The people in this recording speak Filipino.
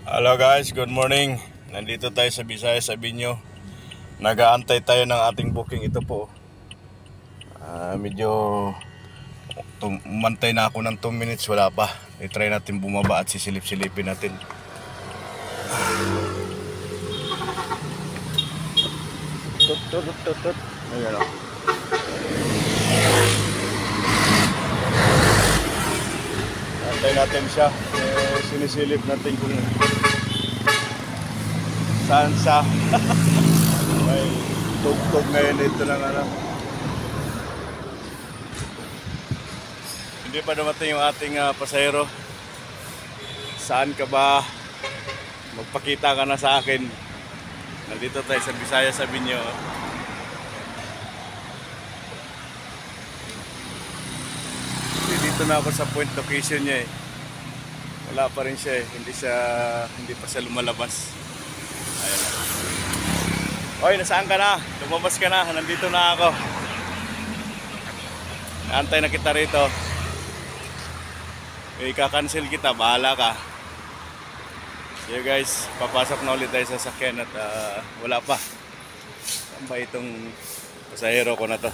Hello guys, good morning. Nandito tayo sa Visayas Avenue. Nag-aantay tayo ng ating booking. Ito po. Medyo umantay na ako ng 2 minutes, wala pa. I-try natin bumaba at sisilip-silipin natin. Tut. Ayan o. Antay natin siya. Sinisilip natin kung saan siya. May tugtog ngayon ito ng ano. Hindi pa dumating yung ating pasahero. Saan ka ba? Magpakita ka na sa akin. Nandito tayo sa Visayas Avenue. Dito na ako sa point location niya eh. Wala pa rin siya eh. Hindi pa siya lumalabas. Ayan. Hoy, nasaan ka na? Lumabas ka na. Nandito na ako. Antay na kita rito. Ika-cancel kita. Bahala ka. So guys, papasok na ulit tayo sa sakyan at wala pa. Saan ba itong pasahero ko na to?